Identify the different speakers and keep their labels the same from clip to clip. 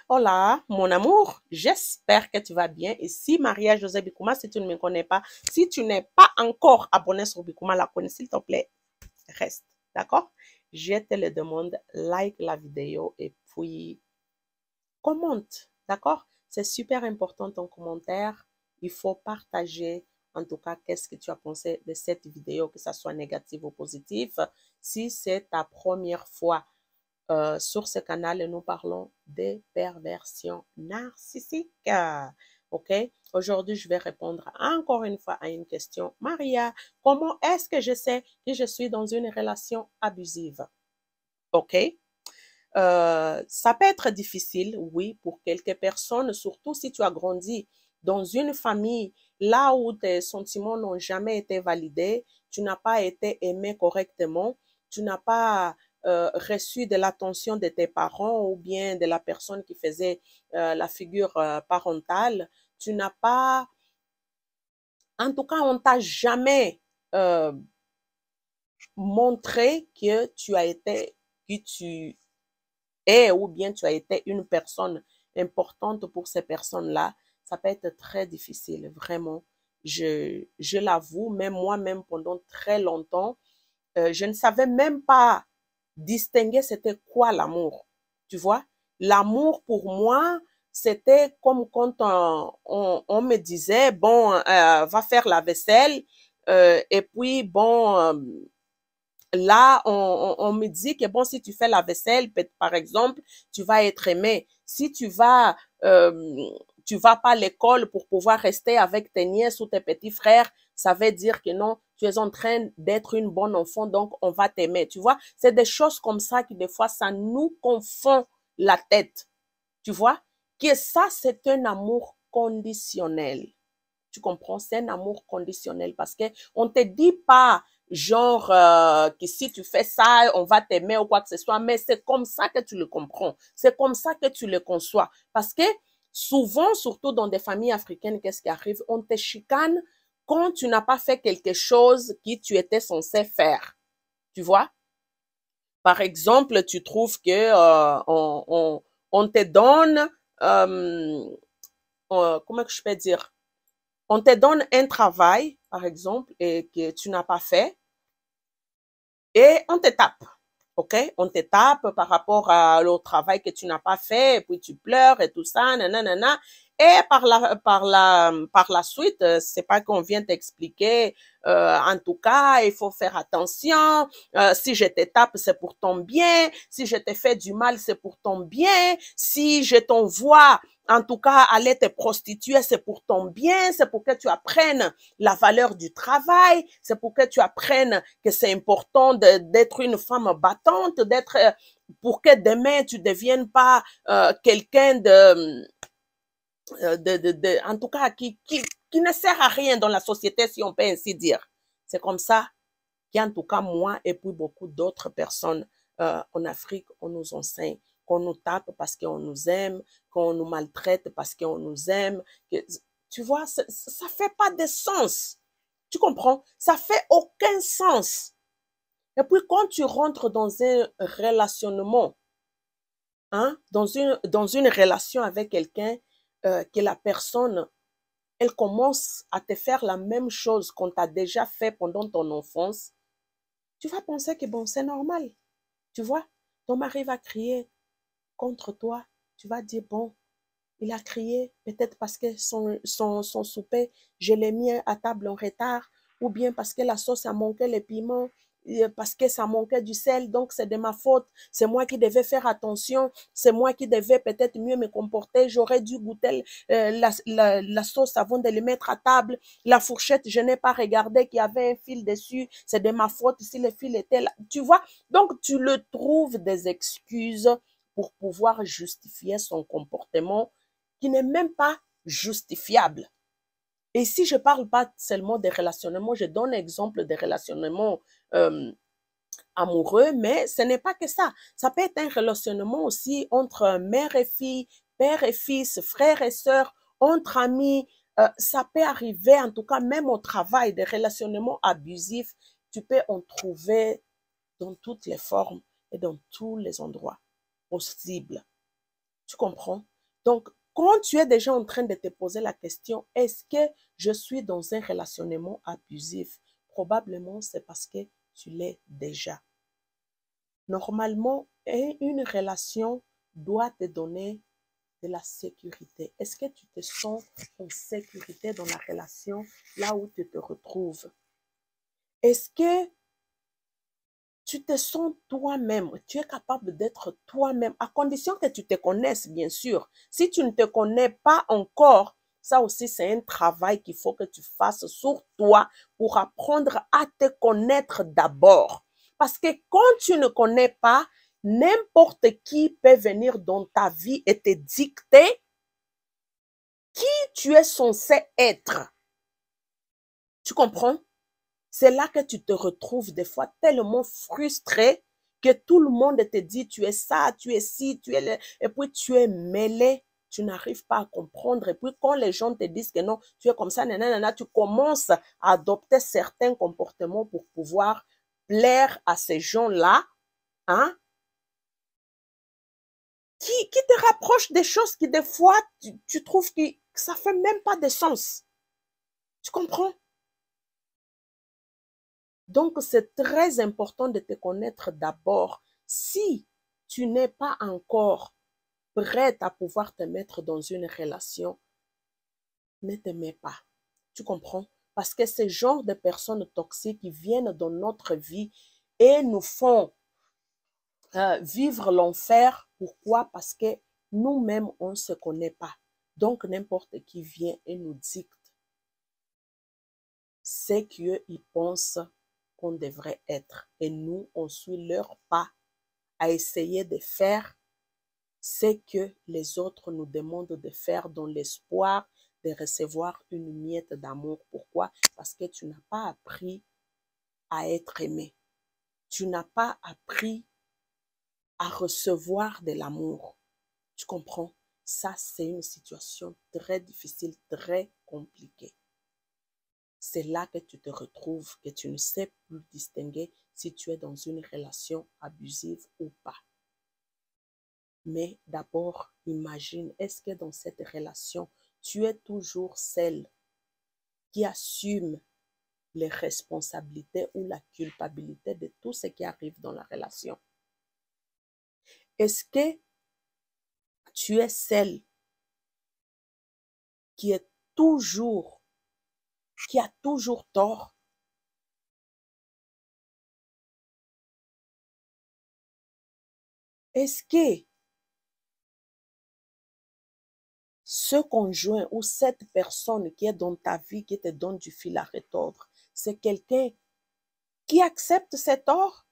Speaker 1: Hola, mon amour, j'espère que tu vas bien. Ici, Maria José Bikouma, si tu ne me connais pas, si tu n'es pas encore abonné sur Bikouma, la connais, s'il te plaît, reste, d'accord? Je te le demande, like la vidéo et puis commente, d'accord? C'est super important ton commentaire. Il faut partager, en tout cas, qu'est-ce que tu as pensé de cette vidéo, que ça soit négatif ou positif. Si c'est ta première fois sur ce canal, nous parlons des perversions narcissiques. OK? Aujourd'hui, je vais répondre encore une fois à une question. Maria, comment est-ce que je sais que je suis dans une relation abusive? OK? Ça peut être difficile, oui, pour quelques personnes, surtout si tu as grandi dans une famille là où tes sentiments n'ont jamais été validés, tu n'as pas été aimé correctement, tu n'as pas reçu de l'attention de tes parents ou bien de la personne qui faisait la figure parentale, tu n'as pas, en tout cas, on t'a jamais euh, montré que tu as été, que tu et ou bien tu as été une personne importante pour ces personnes-là, ça peut être très difficile, vraiment. Je l'avoue, même moi-même pendant très longtemps, je ne savais même pas distinguer c'était quoi l'amour. Tu vois, l'amour pour moi, c'était comme quand on me disait, bon, va faire la vaisselle, et puis, bon, là, on me dit que bon, si tu fais la vaisselle, par exemple, tu vas être aimé. Si tu vas pas à l'école pour pouvoir rester avec tes nièces ou tes petits frères, ça veut dire que non, tu es en train d'être une bonne enfant, donc on va t'aimer. Tu vois, c'est des choses comme ça qui des fois, ça nous confond la tête. Tu vois, que ça, c'est un amour conditionnel. Tu comprends? C'est un amour conditionnel parce que on te dit pas genre que si tu fais ça, on va t'aimer ou quoi que ce soit, mais c'est comme ça que tu le comprends. C'est comme ça que tu le conçois. Parce que souvent, surtout dans des familles africaines, qu'est-ce qui arrive? On te chicane quand tu n'as pas fait quelque chose que tu étais censé faire. Tu vois? Par exemple, tu trouves que on te donne, comment que je peux dire? On te donne un travail, par exemple, et que tu n'as pas fait, et on te tape. OK? On te tape par rapport au travail que tu n'as pas fait, et puis tu pleures et tout ça, nanana. Et par la suite, c'est pas qu'on vient t'expliquer, en tout cas, il faut faire attention, si je te tape, c'est pour ton bien, si je te fais du mal, c'est pour ton bien, si je t'envoie, en tout cas, aller te prostituer, c'est pour ton bien, c'est pour que tu apprennes la valeur du travail, c'est pour que tu apprennes que c'est important d'être une femme battante, d'être pour que demain tu deviennes pas quelqu'un en tout cas qui ne sert à rien dans la société si on peut ainsi dire. C'est comme ça qu'en tout cas moi et puis beaucoup d'autres personnes en Afrique on nous enseigne qu'on nous tape parce qu'on nous aime, qu'on nous maltraite parce qu'on nous aime. Que, tu vois, ça fait pas de sens. Tu comprends? Ça fait aucun sens. Et puis quand tu rentres dans un relationnement, hein, dans une relation avec quelqu'un, que la personne, elle commence à te faire la même chose qu'on t'a déjà fait pendant ton enfance, tu vas penser que bon, c'est normal. Tu vois, ton mari va crier contre toi. Tu vas dire, bon, il a crié peut-être parce que son souper, je l'ai mis à table en retard, ou bien parce que la sauce a manqué les piments, parce que ça manquait du sel, donc c'est de ma faute. C'est moi qui devais faire attention, c'est moi qui devais peut-être mieux me comporter. J'aurais dû goûter la sauce avant de le mettre à table. La fourchette, je n'ai pas regardé qu'il y avait un fil dessus, c'est de ma faute si le fil était là. Tu vois, donc tu le trouves des excuses pour pouvoir justifier son comportement qui n'est même pas justifiable. Et ici, je ne parle pas seulement des relationnements, je donne exemple des relationnements euh, amoureux, mais ce n'est pas que ça. Ça peut être un relationnement aussi entre mère et fille, père et fils, frère et sœur, entre amis. Ça peut arriver, en tout cas, même au travail, des relationnements abusifs, tu peux en trouver dans toutes les formes et dans tous les endroits possibles. Tu comprends? Donc, quand tu es déjà en train de te poser la question, est-ce que je suis dans un relationnement abusif? Probablement, c'est parce que tu l'es déjà. Normalement, une relation doit te donner de la sécurité. Est-ce que tu te sens en sécurité dans la relation là où tu te retrouves? Est-ce que tu te sens toi-même, tu es capable d'être toi-même, à condition que tu te connaisses, bien sûr. Si tu ne te connais pas encore, ça aussi, c'est un travail qu'il faut que tu fasses sur toi pour apprendre à te connaître d'abord. Parce que quand tu ne connais pas, n'importe qui peut venir dans ta vie et te dicter qui tu es censé être. Tu comprends? C'est là que tu te retrouves des fois tellement frustré que tout le monde te dit tu es ça, tu es ci, tu es là, et puis tu es mêlé, tu n'arrives pas à comprendre. Et puis quand les gens te disent que non, tu es comme ça, nanana, tu commences à adopter certains comportements pour pouvoir plaire à ces gens-là, hein, qui te rapprochent des choses qui des fois tu trouves que ça fait même pas de sens. Tu comprends? Donc, c'est très important de te connaître d'abord. Si tu n'es pas encore prête à pouvoir te mettre dans une relation, ne te mets pas. Tu comprends? Parce que ce genre de personnes toxiques qui viennent dans notre vie et nous font vivre l'enfer. Pourquoi? Parce que nous-mêmes, on ne se connaît pas. Donc, n'importe qui vient et nous dicte ce qu'ils pensent qu'on devrait être. Et nous, on suit leur pas à essayer de faire ce que les autres nous demandent de faire dans l'espoir de recevoir une miette d'amour. Pourquoi? Parce que tu n'as pas appris à être aimé. Tu n'as pas appris à recevoir de l'amour. Tu comprends? Ça, c'est une situation très difficile, très compliquée. C'est là que tu te retrouves, que tu ne sais plus distinguer si tu es dans une relation abusive ou pas. Mais d'abord, imagine, est-ce que dans cette relation, tu es toujours celle qui assume les responsabilités ou la culpabilité de tout ce qui arrive dans la relation? Est-ce que tu es celle qui a toujours tort? Est-ce que ce conjoint ou cette personne qui est dans ta vie, qui te donne du fil à retordre, c'est quelqu'un qui accepte ses torts?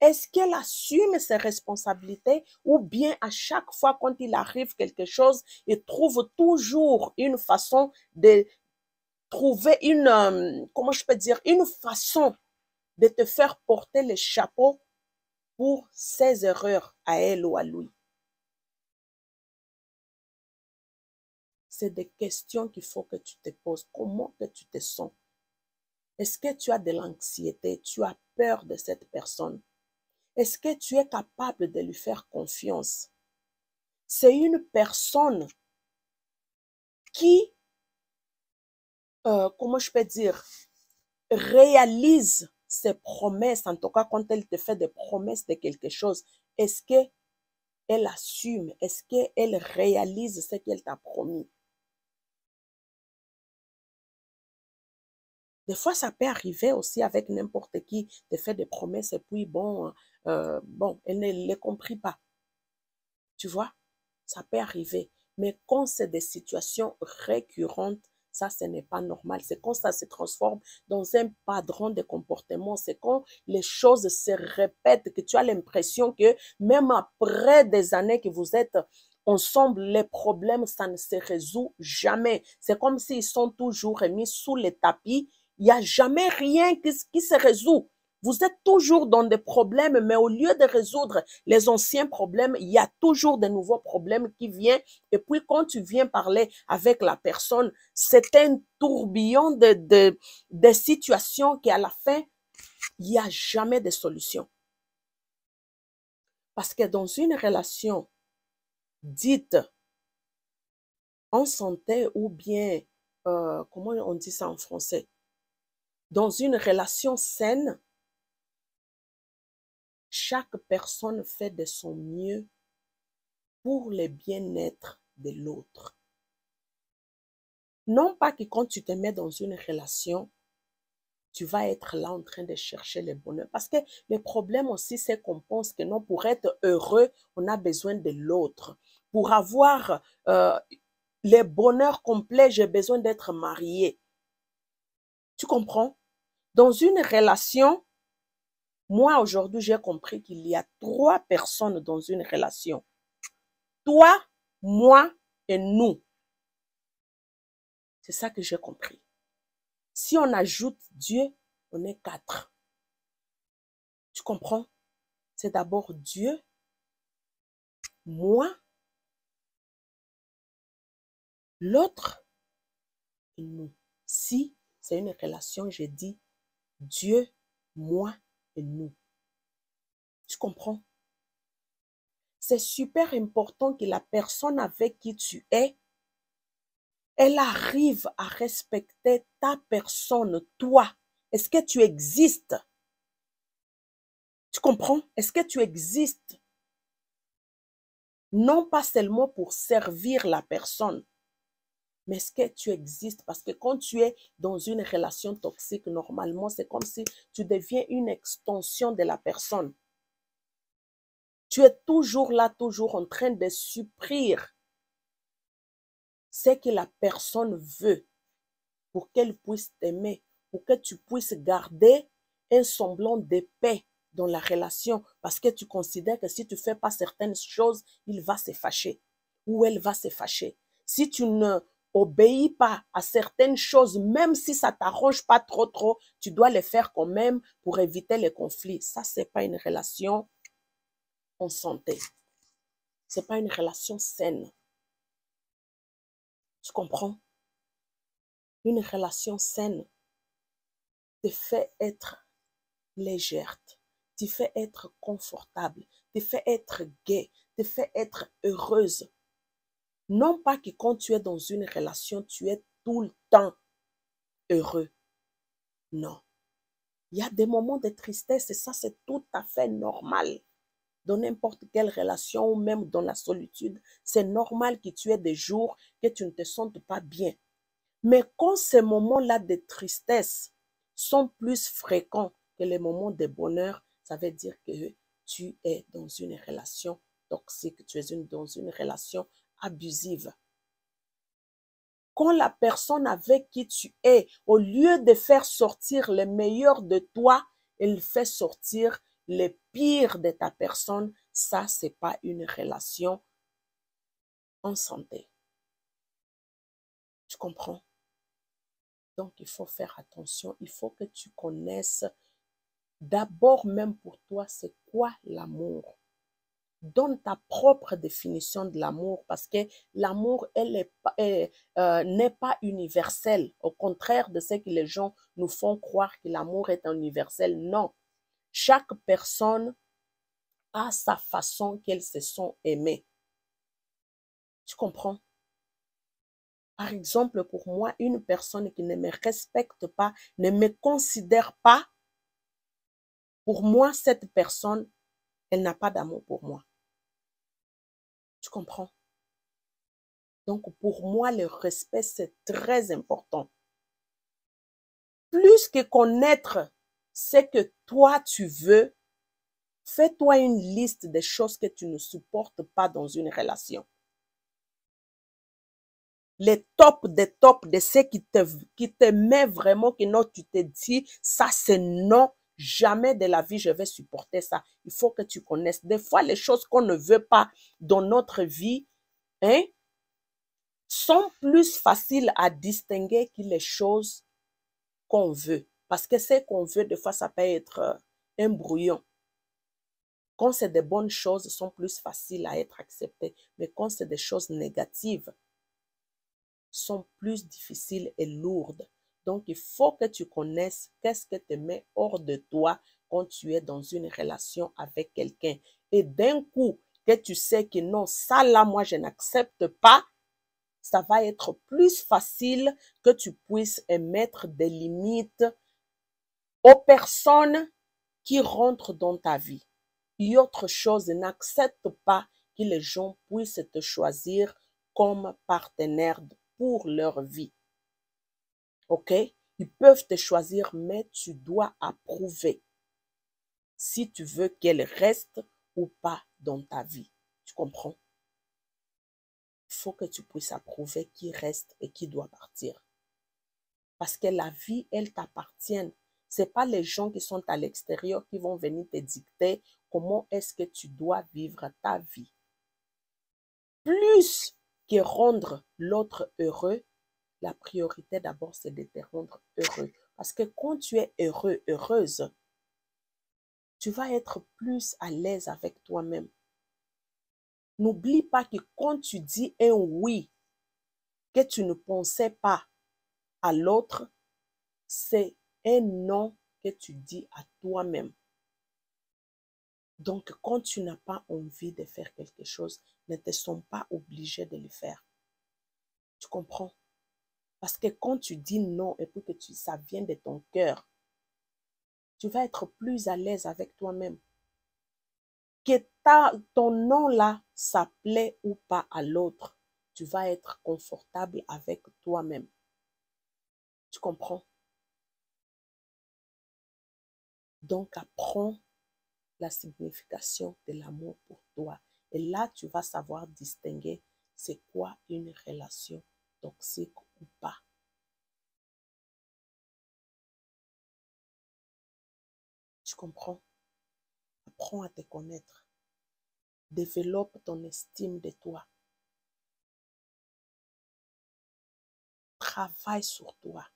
Speaker 1: Est-ce qu'elle assume ses responsabilités ou bien à chaque fois quand il arrive quelque chose, il trouve toujours une façon de trouver comment je peux dire, une façon de te faire porter le chapeau pour ses erreurs à elle ou à lui? C'est des questions qu'il faut que tu te poses. Comment que tu te sens? Est-ce que tu as de l'anxiété? Tu as peur de cette personne? Est-ce que tu es capable de lui faire confiance? C'est une personne qui, comment je peux dire, réalise ses promesses, en tout cas quand elle te fait des promesses de quelque chose. Est-ce qu'elle assume? Est-ce qu'elle réalise ce qu'elle t'a promis? Des fois, ça peut arriver aussi avec n'importe qui te fait des promesses et puis bon, elle ne les comprit pas. Tu vois, ça peut arriver. Mais quand c'est des situations récurrentes, ça, ce n'est pas normal. C'est quand ça se transforme dans un padron de comportement. C'est quand les choses se répètent, que tu as l'impression que même après des années que vous êtes ensemble, les problèmes, ça ne se résout jamais. C'est comme s'ils sont toujours mis sous le tapis. Il n'y a jamais rien qui se résout. Vous êtes toujours dans des problèmes, mais au lieu de résoudre les anciens problèmes, il y a toujours de nouveaux problèmes qui viennent. Et puis, quand tu viens parler avec la personne, c'est un tourbillon de situations qui, à la fin, il n'y a jamais de solution. Parce que dans une relation dite en santé ou bien, comment on dit ça en français? Dans une relation saine, chaque personne fait de son mieux pour le bien-être de l'autre. Non pas que quand tu te mets dans une relation, tu vas être là en train de chercher le bonheur. Parce que le problème aussi, c'est qu'on pense que non, pour être heureux, on a besoin de l'autre. Pour avoir le bonheur complet, j'ai besoin d'être marié. Tu comprends? Dans une relation, moi aujourd'hui, j'ai compris qu'il y a 3 personnes dans une relation. Toi, moi et nous. C'est ça que j'ai compris. Si on ajoute Dieu, on est 4. Tu comprends? C'est d'abord Dieu, moi, l'autre et nous. Si c'est une relation, j'ai dit Dieu, moi et nous. Tu comprends? C'est super important que la personne avec qui tu es, elle arrive à respecter ta personne, toi. Est-ce que tu existes? Tu comprends? Est-ce que tu existes? Non pas seulement pour servir la personne, mais est-ce que tu existes? Parce que quand tu es dans une relation toxique, normalement, c'est comme si tu deviens une extension de la personne. Tu es toujours là, toujours en train de supprimer ce que la personne veut pour qu'elle puisse t'aimer, pour que tu puisses garder un semblant de paix dans la relation parce que tu considères que si tu ne fais pas certaines choses, il va se fâcher ou elle va se fâcher. Si tu ne obéis pas à certaines choses, même si ça ne t'arrange pas trop, tu dois les faire quand même pour éviter les conflits. Ça, ce n'est pas une relation en santé. Ce n'est pas une relation saine. Tu comprends? Une relation saine te fait être légère, te fait être confortable, te fait être gaie, te fait être heureuse. Non pas que quand tu es dans une relation, tu es tout le temps heureux. Non. Il y a des moments de tristesse et ça, c'est tout à fait normal. Dans n'importe quelle relation ou même dans la solitude, c'est normal que tu aies des jours que tu ne te sentes pas bien. Mais quand ces moments-là de tristesse sont plus fréquents que les moments de bonheur, ça veut dire que tu es dans une relation toxique, tu es dans une relation abusive. Quand la personne avec qui tu es, au lieu de faire sortir le meilleur de toi, elle fait sortir le pire de ta personne, ça, ce n'est pas une relation en santé. Tu comprends? Donc, il faut faire attention. Il faut que tu connaisses d'abord même pour toi, c'est quoi l'amour? Donne ta propre définition de l'amour parce que l'amour, n'est pas universel. Au contraire de ce que les gens nous font croire que l'amour est universel. Non. Chaque personne a sa façon qu'elles se sont aimées. Tu comprends? Par exemple, pour moi, une personne qui ne me respecte pas, ne me considère pas, pour moi, cette personne, elle n'a pas d'amour pour moi. Tu comprends? Donc, pour moi, le respect, c'est très important. Plus que connaître ce que toi, tu veux, fais-toi une liste des choses que tu ne supportes pas dans une relation. Les tops de ce qui te met vraiment que non, tu te dis, ça c'est non, jamais de la vie je vais supporter ça. Il faut que tu connaisses. Des fois, les choses qu'on ne veut pas dans notre vie, hein, sont plus faciles à distinguer que les choses qu'on veut. Parce que ce qu'on veut, des fois, ça peut être un brouillon. Quand c'est des bonnes choses, elles sont plus faciles à être acceptées. Mais quand c'est des choses négatives, sont plus difficiles et lourdes. Donc, il faut que tu connaisses qu'est-ce que te met hors de toi quand tu es dans une relation avec quelqu'un. Et d'un coup, que tu sais que non, ça là, moi, je n'accepte pas, ça va être plus facile que tu puisses émettre des limites aux personnes qui rentrent dans ta vie. Et autre chose, n'accepte pas que les gens puissent te choisir comme partenaire pour leur vie. OK? Ils peuvent te choisir, mais tu dois approuver si tu veux qu'elle reste ou pas dans ta vie. Tu comprends? Il faut que tu puisses approuver qui reste et qui doit partir. Parce que la vie, elle t'appartient. Ce n'est pas les gens qui sont à l'extérieur qui vont venir te dicter comment est-ce que tu dois vivre ta vie. Plus que rendre l'autre heureux, la priorité d'abord, c'est de te rendre heureux. Parce que quand tu es heureux, heureuse, tu vas être plus à l'aise avec toi-même. N'oublie pas que quand tu dis un oui, que tu ne pensais pas à l'autre, c'est un non que tu dis à toi-même. Donc, quand tu n'as pas envie de faire quelque chose, ne te sens pas obligé de le faire. Tu comprends? Parce que quand tu dis non et puis que ça vient de ton cœur, tu vas être plus à l'aise avec toi-même. Que ton non-là, ça plaît ou pas à l'autre, tu vas être confortable avec toi-même. Tu comprends? Donc, apprends la signification de l'amour pour toi. Et là, tu vas savoir distinguer c'est quoi une relation toxique ou pas. Tu comprends? Apprends à te connaître. Développe ton estime de toi. Travaille sur toi.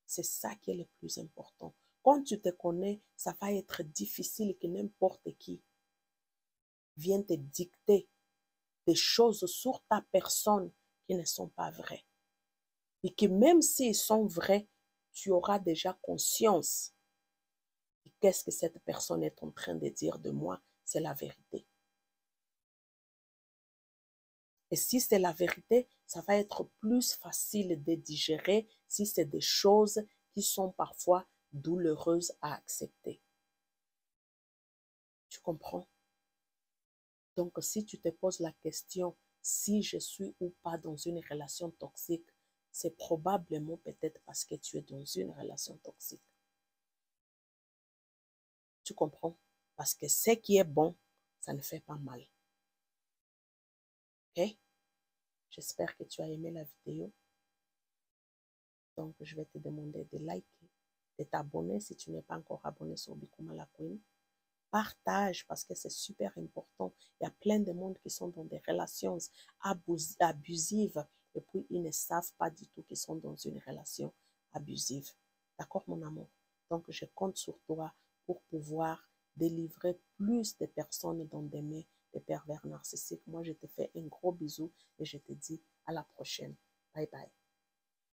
Speaker 1: C'est ça qui est le plus important. Quand tu te connais, ça va être difficile que n'importe qui vienne te dicter des choses sur ta personne qui ne sont pas vraies. Et que même s'ils sont vrais, tu auras déjà conscience de qu'est-ce que cette personne est en train de dire de moi, c'est la vérité. Et si c'est la vérité, ça va être plus facile de digérer si c'est des choses qui sont parfois douloureuses à accepter. Tu comprends? Donc, si tu te poses la question si je suis ou pas dans une relation toxique, c'est probablement peut-être parce que tu es dans une relation toxique. Tu comprends? Parce que ce qui est bon, ça ne fait pas mal. Ok? J'espère que tu as aimé la vidéo. Donc, je vais te demander de liker, de t'abonner si tu n'es pas encore abonné sur Become la Queen. Partage parce que c'est super important. Il y a plein de monde qui sont dans des relations abusives et puis ils ne savent pas du tout qu'ils sont dans une relation abusive. D'accord, mon amour? Donc, je compte sur toi pour pouvoir délivrer plus de personnes dans des mains de pervers narcissiques. Moi, je te fais un gros bisou et je te dis à la prochaine. Bye bye.